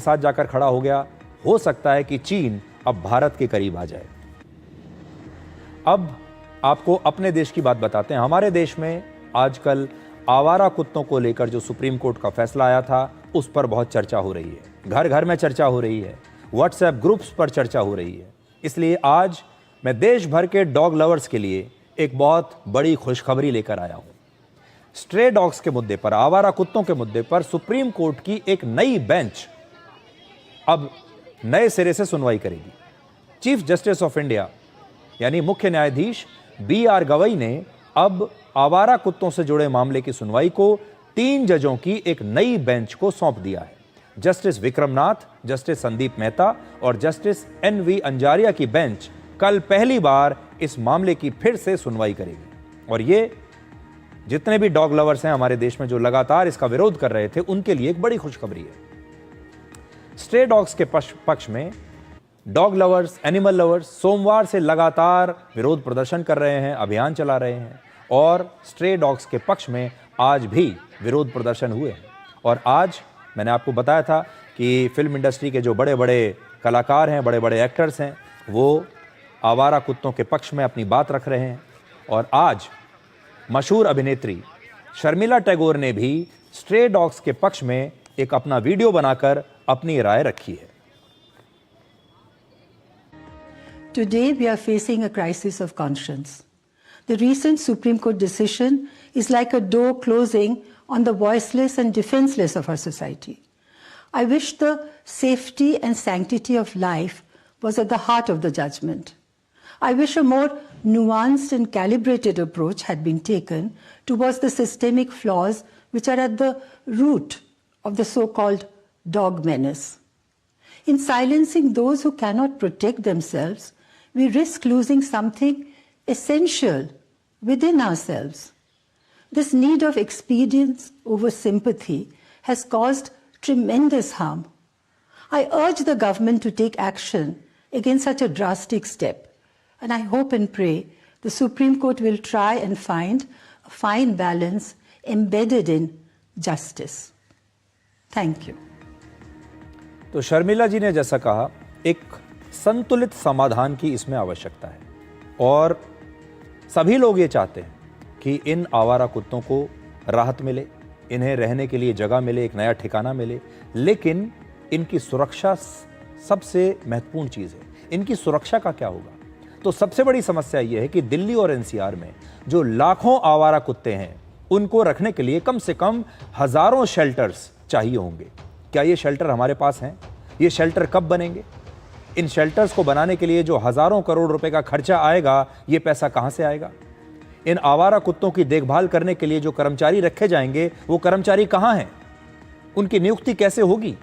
साथ जाकर खड़ा हो गया। हो सकता है कि चीन अब भारत के करीब आ जाए। अब आपको अपने देश की बात बताते हैं। हमारे देश में आजकल आवारा कुत्तों को लेकर जो सुप्रीम कोर्ट का फैसला आया था, उस पर बहुत चर्चा हो रही है। घर घर में चर्चा हो रही है, व्हाट्सएप ग्रुप्स पर चर्चा हो रही है। इसलिए आज मैं देश भर के डॉग लवर्स के लिए एक बहुत बड़ी खुशखबरी लेकर आया हूं। स्ट्रे डॉग्स के मुद्दे पर, आवारा कुत्तों के मुद्दे पर सुप्रीम कोर्ट की एक नई बेंच अब नए सिरे से सुनवाई करेगी। चीफ जस्टिस ऑफ इंडिया यानी मुख्य न्यायाधीश BR गवई ने अब आवारा कुत्तों से जुड़े मामले की सुनवाई को 3 जजों की एक नई बेंच को सौंप दिया है। जस्टिस विक्रमनाथ, जस्टिस संदीप मेहता और जस्टिस NV अंजारिया की बेंच कल पहली बार इस मामले की फिर से सुनवाई करेगी। और ये जितने भी डॉग लवर्स हैं हमारे देश में जो लगातार इसका विरोध कर रहे थे, उनके लिए एक बड़ी खुशखबरी है। स्ट्रे डॉग्स के पक्ष में डॉग लवर्स, एनिमल लवर्स सोमवार से लगातार विरोध प्रदर्शन कर रहे हैं, अभियान चला रहे हैं। और स्ट्रे डॉग्स के पक्ष में आज भी विरोध प्रदर्शन हुए हैं। और आज मैंने आपको बताया था कि फिल्म इंडस्ट्री के जो बड़े बड़े कलाकार हैं, बड़े बड़े एक्टर्स हैं, वो आवारा कुत्तों के पक्ष में अपनी बात रख रहे हैं। और आज मशहूर अभिनेत्री शर्मिला टैगोर ने भी स्ट्रे डॉग्स के पक्ष में एक अपना वीडियो बनाकर अपनी राय रखी है। Today we are facing a crisis of conscience. The recent Supreme Court decision is like a door closing on the voiceless and defenseless of our society. I wish the safety and sanctity of life was at the heart of the judgment. I wish a more nuanced and calibrated approach had been taken towards the systemic flaws which are at the root of the so-called dog menace. In silencing those who cannot protect themselves, we risk losing something essential within ourselves. This need of expedience over sympathy has caused tremendous harm. I urge the government to take action against such a drastic step, and I hope and pray the Supreme Court will try and find a fine balance embedded in justice. Thank you. तो शर्मिला जी ने जैसा कहा, एक संतुलित समाधान की इसमें आवश्यकता है। और सभी लोग ये चाहते हैं कि इन आवारा कुत्तों को राहत मिले, इन्हें रहने के लिए जगह मिले, एक नया ठिकाना मिले। लेकिन इनकी सुरक्षा सबसे महत्वपूर्ण चीज़ है। इनकी सुरक्षा का क्या होगा? तो सबसे बड़ी समस्या यह है कि दिल्ली और NCR में जो लाखों आवारा कुत्ते हैं, उनको रखने के लिए कम से कम हजारों शेल्टर्स चाहिए होंगे। क्या ये शेल्टर हमारे पास हैं? ये शेल्टर कब बनेंगे? इन शेल्टर्स को बनाने के लिए जो हजारों करोड़ रुपए का खर्चा आएगा, ये पैसा कहां से आएगा? इन आवारा कुत्तों की देखभाल करने के लिए जो कर्मचारी रखे जाएंगे, वो कर्मचारी कहां हैं? उनकी नियुक्ति कैसे होगी?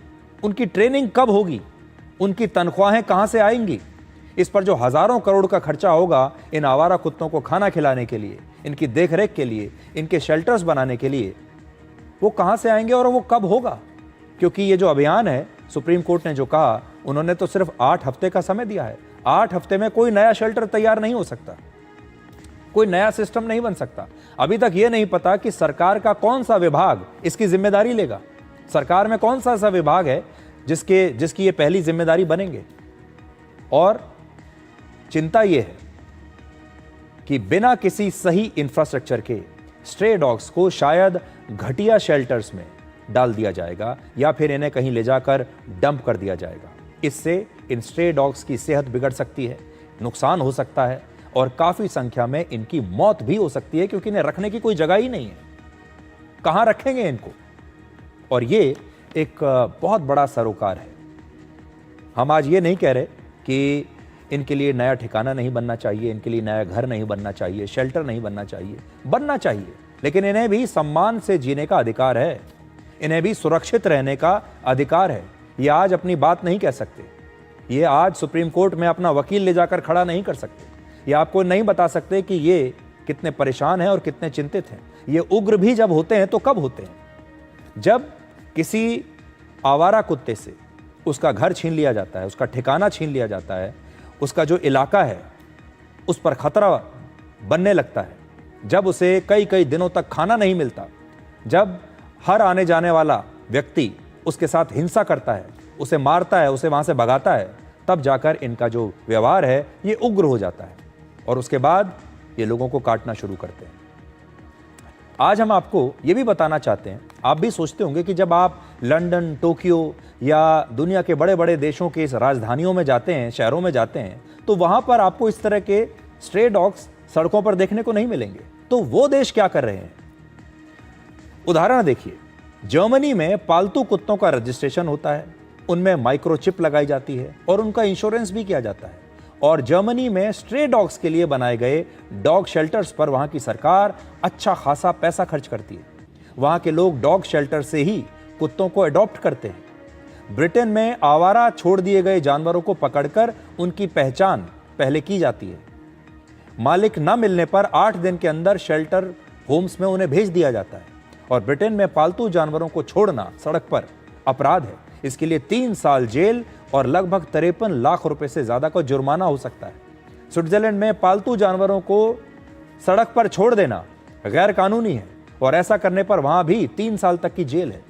उनकी ट्रेनिंग कब होगी? उनकी तनख्वाहें कहां से आएंगी? इस पर जो हजारों करोड़ का खर्चा होगा इन आवारा कुत्तों को खाना खिलाने के लिए, इनकी देखरेख के लिए, इनके शेल्टर्स बनाने के लिए, वो कहां से आएंगे और वो कब होगा? क्योंकि ये जो अभियान है, सुप्रीम कोर्ट ने जो कहा, उन्होंने तो सिर्फ 8 हफ्ते का समय दिया है। 8 हफ्ते में कोई नया शेल्टर तैयार नहीं हो सकता, कोई नया सिस्टम नहीं बन सकता। अभी तक ये नहीं पता कि सरकार का कौन सा विभाग इसकी जिम्मेदारी लेगा। सरकार में कौन सा ऐसा विभाग है जिसकी ये पहली जिम्मेदारी बनेंगे। और चिंता ये है कि बिना किसी सही इंफ्रास्ट्रक्चर के स्ट्रे डॉग्स को शायद घटिया शेल्टर्स में डाल दिया जाएगा या फिर इन्हें कहीं ले जाकर डंप कर दिया जाएगा। इससे इन स्ट्रे डॉग्स की सेहत बिगड़ सकती है, नुकसान हो सकता है और काफी संख्या में इनकी मौत भी हो सकती है, क्योंकि इन्हें रखने की कोई जगह ही नहीं है। कहां रखेंगे इनको? और ये एक बहुत बड़ा सरोकार है। हम आज ये नहीं कह रहे कि इनके लिए नया ठिकाना नहीं बनना चाहिए, इनके लिए नया घर नहीं बनना चाहिए, शेल्टर नहीं बनना चाहिए, लेकिन इन्हें भी सम्मान से जीने का अधिकार है, इन्हें भी सुरक्षित रहने का अधिकार है। ये आज अपनी बात नहीं कह सकते, ये आज सुप्रीम कोर्ट में अपना वकील ले जाकर खड़ा नहीं कर सकते, ये आपको नहीं बता सकते कि ये कितने परेशान हैं और कितने चिंतित हैं। ये उग्र भी जब होते हैं तो कब होते हैं? जब किसी आवारा कुत्ते से उसका घर छीन लिया जाता है, उसका ठिकाना छीन लिया जाता है, उसका जो इलाका है उस पर खतरा बनने लगता है, जब उसे कई कई दिनों तक खाना नहीं मिलता, जब हर आने जाने वाला व्यक्ति उसके साथ हिंसा करता है, उसे मारता है, उसे वहां से भगाता है, तब जाकर इनका जो व्यवहार है ये उग्र हो जाता है और उसके बाद ये लोगों को काटना शुरू करते हैं। आज हम आपको ये भी बताना चाहते हैं, आप भी सोचते होंगे कि जब आप लंदन, टोक्यो या दुनिया के बड़े बड़े देशों के इस राजधानियों में जाते हैं, शहरों में जाते हैं, तो वहां पर आपको इस तरह के स्ट्रे डॉग्स सड़कों पर देखने को नहीं मिलेंगे। तो वो देश क्या कर रहे हैं? उदाहरण देखिए, जर्मनी में पालतू कुत्तों का रजिस्ट्रेशन होता है, उनमें माइक्रोचिप लगाई जाती है और उनका इंश्योरेंस भी किया जाता है। और जर्मनी में स्ट्रे डॉग्स के लिए बनाए गए डॉग शेल्टर्स पर वहां की सरकार अच्छा खासा पैसा खर्च करती है। वहां के लोग डॉग शेल्टर से ही कुत्तों को अडॉप्ट करते हैं। ब्रिटेन में आवारा छोड़ दिए गए जानवरों को पकड़कर उनकी पहचान पहले की जाती है। मालिक न मिलने पर 8 दिन के अंदर शेल्टर होम्स में उन्हें भेज दिया जाता है। और ब्रिटेन में पालतू जानवरों को छोड़ना सड़क पर अपराध है। इसके लिए 3 साल जेल और लगभग 53 लाख रुपए से ज्यादा का जुर्माना हो सकता है। स्विट्जरलैंड में पालतू जानवरों को सड़क पर छोड़ देना गैर कानूनी है और ऐसा करने पर वहां भी 3 साल तक की जेल है।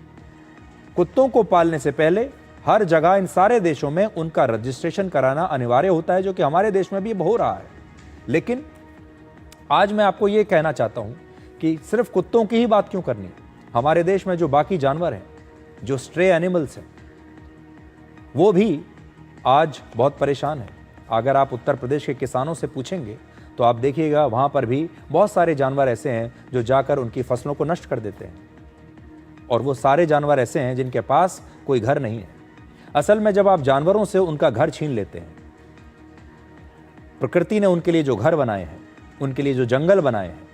कुत्तों को पालने से पहले हर जगह इन सारे देशों में उनका रजिस्ट्रेशन कराना अनिवार्य होता है, जो कि हमारे देश में भी हो रहा है। लेकिन आज मैं आपको यह कहना चाहता हूं कि सिर्फ कुत्तों की ही बात क्यों करनी। हमारे देश में जो बाकी जानवर हैं, जो स्ट्रे एनिमल्स हैं, वो भी आज बहुत परेशान है। अगर आप उत्तर प्रदेश के किसानों से पूछेंगे तो आप देखिएगा वहां पर भी बहुत सारे जानवर ऐसे हैं जो जाकर उनकी फसलों को नष्ट कर देते हैं। और वो सारे जानवर ऐसे हैं जिनके पास कोई घर नहीं है। असल में जब आप जानवरों से उनका घर छीन लेते हैं, प्रकृति ने उनके लिए जो घर बनाए हैं, उनके लिए जो जंगल बनाए हैं,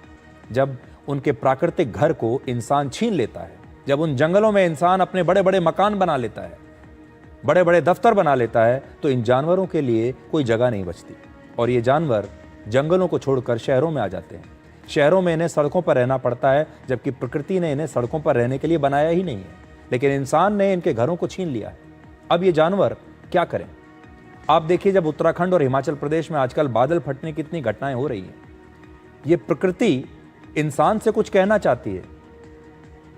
जब उनके प्राकृतिक घर को इंसान छीन लेता है, जब उन जंगलों में इंसान अपने बड़े बड़े मकान बना लेता है, बड़े बड़े दफ्तर बना लेता है, तो इन जानवरों के लिए कोई जगह नहीं बचती और ये जानवर जंगलों को छोड़कर शहरों में आ जाते हैं। शहरों में इन्हें सड़कों पर रहना पड़ता है, जबकि प्रकृति ने इन्हें सड़कों पर रहने के लिए बनाया ही नहीं है, लेकिन इंसान ने इनके घरों को छीन लिया है। अब ये जानवर क्या करें? आप देखिए, जब उत्तराखंड और हिमाचल प्रदेश में आजकल बादल फटने की इतनी घटनाएं हो रही हैं, ये प्रकृति इंसान से कुछ कहना चाहती है।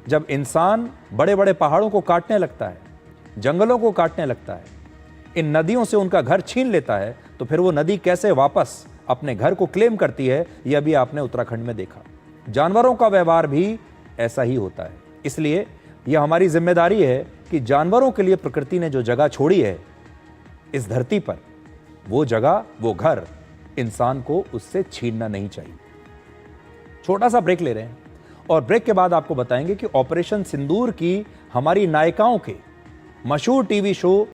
जब इंसान बड़े बड़े पहाड़ों को काटने लगता है, जंगलों को काटने लगता है, इन नदियों से उनका घर छीन लेता है, तो फिर वो नदी कैसे वापस अपने घर को क्लेम करती है, यह भी आपने उत्तराखंड में देखा। जानवरों का व्यवहार भी ऐसा ही होता है। इसलिए यह हमारी जिम्मेदारी है कि जानवरों के लिए प्रकृति ने जो जगह छोड़ी है इस धरती पर, वो जगह, वो घर इंसान को उससे छीनना नहीं चाहिए। छोटा सा ब्रेक ले रहे हैं और ब्रेक के बाद आपको बताएंगे कि ऑपरेशन सिंदूर की हमारी नायिकाओं के मशहूर टीवी शो